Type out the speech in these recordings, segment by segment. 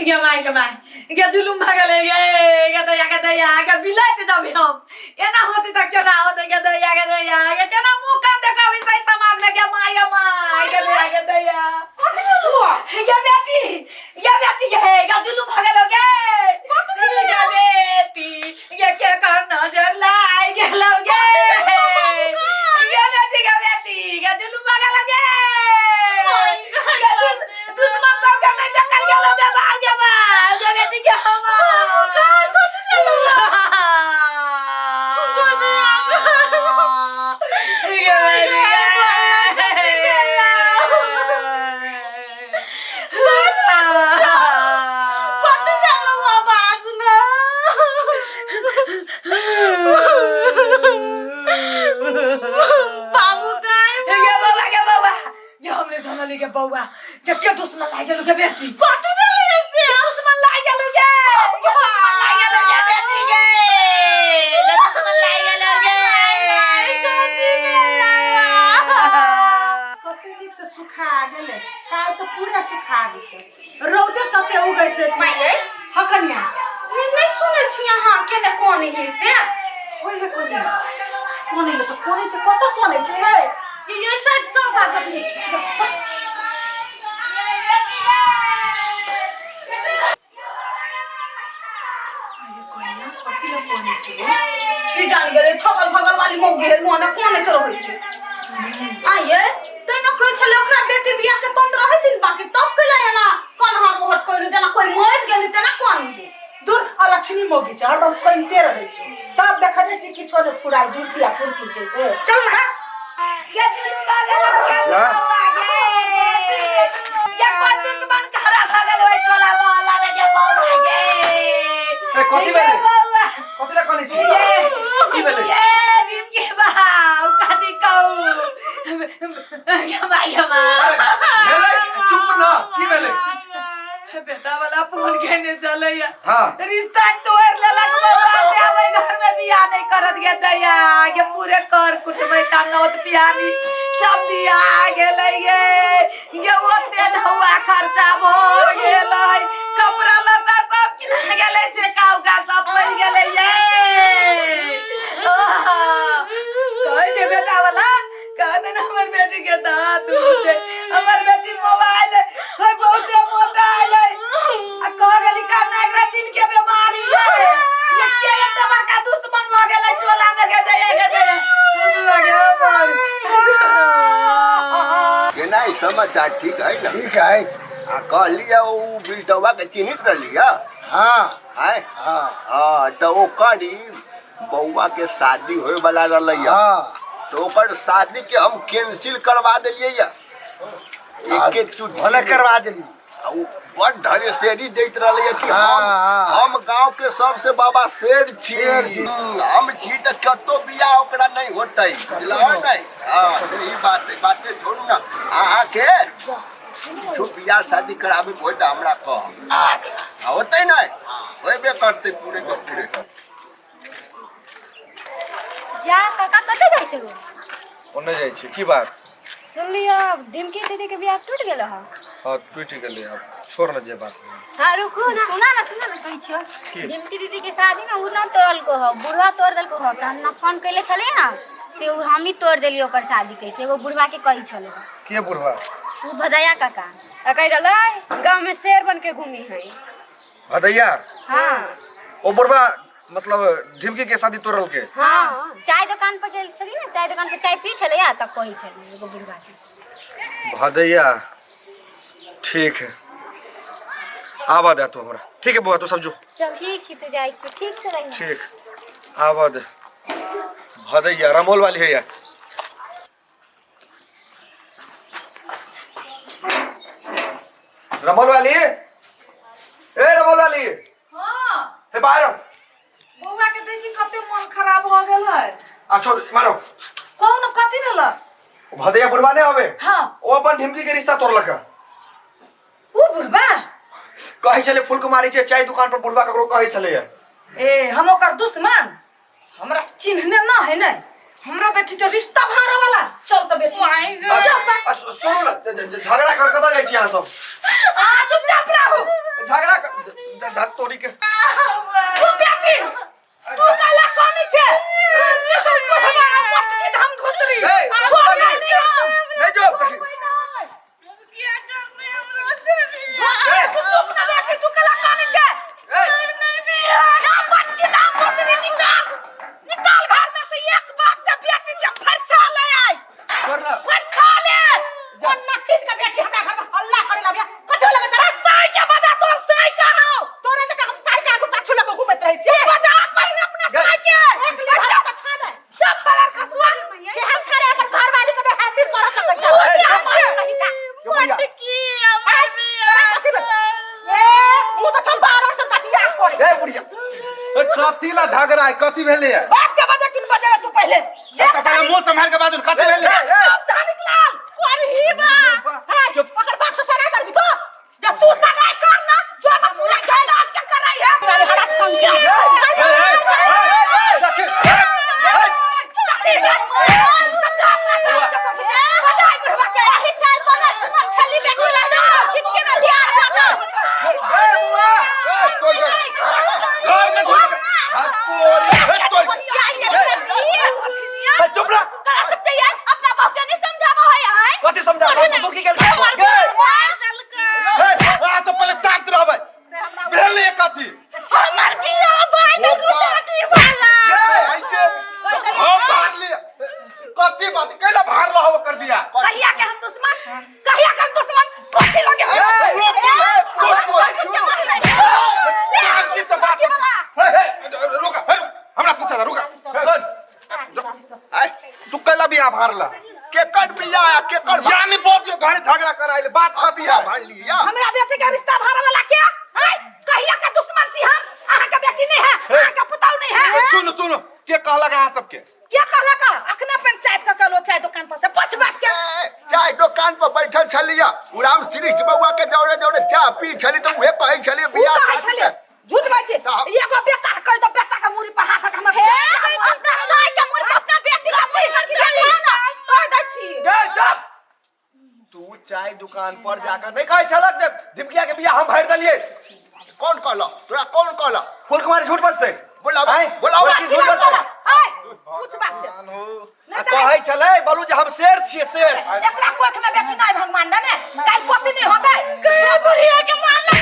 क्या माय क्या जुलूम भागले गे क्या दया क्या बिलाट जाबे हम एना होती त क्या ना होते क्या दया क्या ना मुंह कान देखावे सही समाज में क्या माय क्या दया क्या बेटी क्या जुलूम भागले गे क्या बेटी क्या कर नजर लाई क्या लोगे क्या बेटी क्या जुलूम भागले गे दुश्मन सब का नहीं टक्कर के लोगे भाग जा बेटी क्या हम के बउआ जब के दुश्मन लागे लोगे बेटी कथि बोले से दुश्मन लागे लोगे दुश्मन लागे लोगे बेटी गे दुश्मन लागे लोगे कथि निक से सुखा गेले काल तो पूरा सुखा गेले रौदे तते उगै छै माये हकनिया नहीं सुने छी अहाँ केने कोन ही से ओए हे कोनी तो कोनी छै कत कोनी छै ये साइड सब बात अपनी की जान गेले छगल फगल वाली मौगी है मोने कोने तो रही आये तैना कोई छले ओकरा बेटी बियाह के तंत्र रही दिन बाकी तब कइला ना कोन हार मोहट कइले जना कोई मर गेली तना कोन दूर अलक्षणी मोगी छै हरदम कइते रहै छै तब देखै छी किछो ने फुराई जुड़तिया फुरती छै से चल ना क्या जुलूम भागल क्या क्या कोई दुश्मन खरा भागल ओइ टोला मोहल्ला में के बउआ गे ए कथि बेले कथि ला कनि छी की बेले ये डिम के बाऊ कथि कहू क्या बेले चुप न की बेले बेटा वाला फोन कहने चले या हां रिश्ता तोड़ लेलक बउआ से आवे घर में बियाह नहीं करत गे दया के पूरे कर कुटबै ता नौत पियानी सब दिया गेलै ये ओते ढौआ खर्चा भर गेलै कपड़ा लत्ता सब किना गेलै छै काउ का सब पड़ गेलै ये कहै छै बेटा वाला कह दे हमर बेटी के दांत छै हमर बेटी मोबाइल है बहुते मोटा है आ कह गेली का नागरा दिल के बीमारी है ये के एते बड़का दुश्मन भ गेलै टोला में के दे के नहीं समाचार ठीक है ना ठीक है आ कह लिया वो बिल्टवा के चिन्हित कर लिया हाँ है हाँ तो वो करी बउआ के शादी होए वाला रहलैया हाँ तो ओकर शादी के हम कैंसिल करवा दिलिए या एक चुटकी भले करवा देली उ बड़ ढरे शेरी देत रहले कि हाँ। हम गांव के सबसे बाबा शेर छी हम छी त कतो बियाह ओकरा नहीं होतै बुझलो नहीं हां ई बात छोड़ू ना आ के छो बियाह शादी कराबे होय त हमरा कह होतै नहीं होबे करते पूरे के पूरे जा काका कते जाय छै ओने जाय छी की बात सुन लियो डिमकी दीदी के बियाह टूट गेल ह हां टूट गेलै अब छोड़ न जे बात हां रुको ना सुना ना कहै छियो डिमकी दीदी के शादी में उ न तोड़ल को ह बुढ़वा तोड़ देल को ह त न फोन कइले छले ना से उ हम ही तोड़ देली ओकर शादी के एगो बुढ़वा के कहि छले के बुढ़वा उ भदैया काका कहि रहलै गांव में शेर बन के घूमी है भदैया हां ओ बुढ़वा मतलब ढिमकी के शादी तोड़ल के हां चाय दुकान पर गेल छली ना चाय दुकान पे चाय पी छले या तब कहि छले एगो बुढ़वा के भदैया ठीक है आवा दे तू हमरा ठीक है बुआ तू समझो चल ठीक ही तो जाई छी ठीक से रही ठीक आवा दे भदैया रमोल वाली है यार रमोल वाली ए रमोल वाली हां हे बाहर बउआ के देखि कते मन खराब हो गेल है आ छोड़ मारो कौन कथि भेल भदैया बुढ़वा ने हवे हां ओ अपन ढिमकी के रिश्ता तोड़लक उ बुढ़वा कहे चले फुलकुमारी के चाय दुकान पर बुढ़वा ककरो कहे चले ए हम ओकर दुश्मन हमरा चिन्हने ना है नहीं हमरा बेटी के रिश्ता भारे वाला चल त बेटी चल त सुनो ना झगड़ा कर कदा जाई छी यहां सब आ चुपचाप रहो झगड़ा धात तोरी के तू बेटी तू काला कोनी छे तू बुढ़वा पट के धाम घुसरी छोड़ नहीं हम नहीं जो अब तक क्या करने हमरा से तू चुप ना बेटी तू काला कोनी छे ना पट के धाम घुसरी निकाल घर में से एक बाप का बेटी से फरछा ले आई फरछा ले जब नक्कीस का बेटी हमरा घर में हल्ला करे लगे कथि लगे तेरा साई के बजा तोर साई कहां तोरे जगह हम साई के आगू पाछू लगे घूमत रही छी बजा पहिने अपने साई के एक लड़का का छाने सब बड़ा खसुआ के हम छाड़े अपन घर वाली के हैंडल कर सकै छ मत की हमर बिया मुंह तो चल 12 वर्ष का बियाह करे ए बुढ़िया कथी ला झगड़ा है कथी भेले है बाप के बजा किन बजावे तू पहले तो पहले मुंह संभाल के बात कथी भेले अब धानिक लाल करही बा चुप अगर बाप से सराय करबी तो जब तू सगाई कर ना जो ना पूरा जायदाद के कर रही है हमारा संख्या चुप रह कथी समझा ससुर की गलती तो पहले शांत रह भाई भेले कथी कथी बात कैला भार रहो कर बिया कहिया के हम दुश्मन कोची लगे शांति से बात रुका हमरा पूछा था रुका सुन तू कैला बिया भारला केकर बिया केकर यानी बहुत यो घरे झगड़ा कराइले बात कथी है भाई लिया हमरा बेटे का रिश्ता भाड़ा वाला क्या है कहिया का दुश्मन छी हम आहा का बेटी नहीं है आहा का पुताऊ नहीं है सुन सुन के कहला का सबके क्या कहला का अखना पंचायत का कलो चाय दुकान पर से पछ बात क्या चाय दुकान पर बैठल छलिया उराम श्रीष्ठ बउआ के जौरे जौरे चाय पी छली तो उहे कहै छली बिया छले झूठ बात है एगो बेटा कह तो बेटा का मुरी पर हाथ हमर अपना साई का मुरी पर अपना बेटी का मुरी पर ना कह दै छी चुप तू चाय दुकान पर जाकर नहीं कहे छलक जब ढिमकिया के बिया हम भर दलिए कौन कहला तोरा कौन कहला फूल कुमार झूठ बजते बोलावा की झूठ बजते कुछ बात से कहै छले बोलू जे हम शेर छिए शेर एकरा कोख में बेटी नहीं भगवान दने काल पति नहीं होता के बुढ़िया के मारना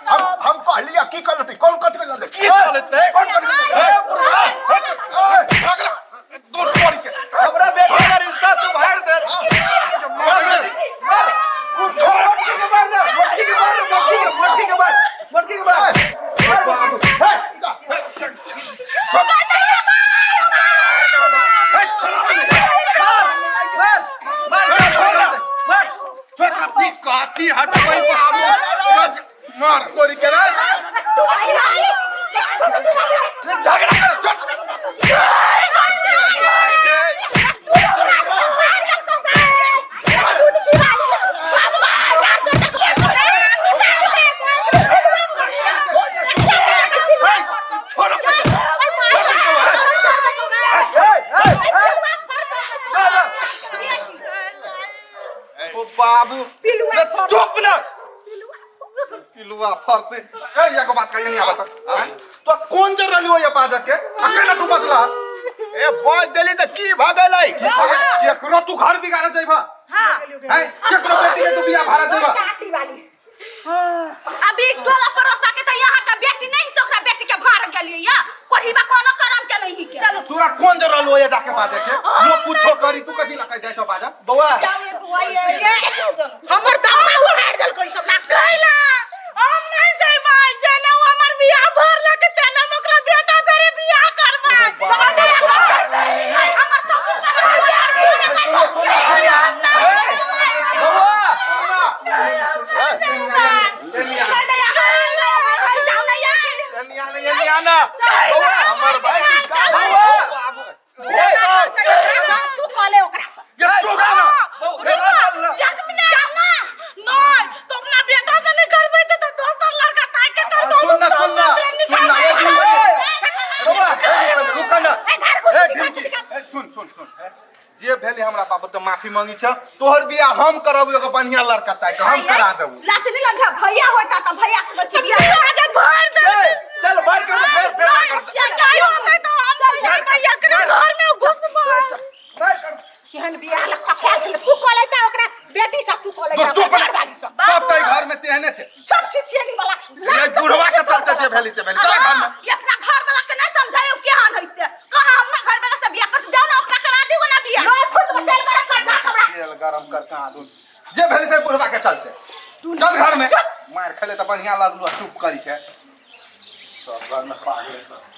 तो हम कहलिया की कहलती कौन कथि कहलती की बोलते कौन कहलती ए बुढ़ा झगड़ा दूर छोड़ के हमरा बेटा का रिश्ता तू भर दे मटकी के मार काती हट गई बाबू मार कोरी के रे झगड़ा कर बाबू चुप ना पिलुआ फरते ए ये को बात करिए नहीं आता तो कौन जर रहली हो ये बाजत के अकेला तू बचला ए बॉय देली त की भागलै केकरो तू घर बिगाड़ जाइबा हां हैं केकरो बेटी के तू बियाह भाड़ा जाइबा अभी टोला परोसा के त यहां का बेटी नहीं से ओकरा बेटी के भार गेलिए या कोठीबा कोनो करम के नहीं के चलो तोरा कौन जर रहलो ये जाके बाजे के लोग कुछो करी तू कथि लकै जाय छ बाजा बौआ जावे बुआ ये हमर दामा वो हार दल कोई सब ना कहला हम नहीं जाय माय जना हमर बियाह भर लके तेना ओकरा बेटा जरे बियाह करबा हमर हमर भाई बाबू तू कहले ओकरा से ये चुप ना चल ना जाओ ना माफी मांगी छ तोहर बियाह हम करब एगो बढ़िया लड़का ताक हम करा देबू लाचनी लगा भैया होता त भैया के लच्छी बियाह आजा भर दे चल भाई कर फेर क्या होता है तो हम भैया के घर में घुसबा केहन बियाह ल खखाल छले तू कोले त ओकरा बेटी सा तू कोले तो चुप सब तई घर में तेहने छे छोट छिछियनी वाला ये बुढ़वा के चलते जे भेली से भेली चल घर में ये अपना घर वाला के नहीं समझायो क्या हाल है से कहां हमना घर वाला से बियाह कर जाओ ना ओकरा करा दियो ना बियाह नो छोड़ तो तेल गरम कर जा हमरा तेल गरम कर कहां दूं जे भेली से बुढ़वा के चलते चल घर में मार खेले त बढ़िया लागलू चुप करी छे सब घर में पागल सब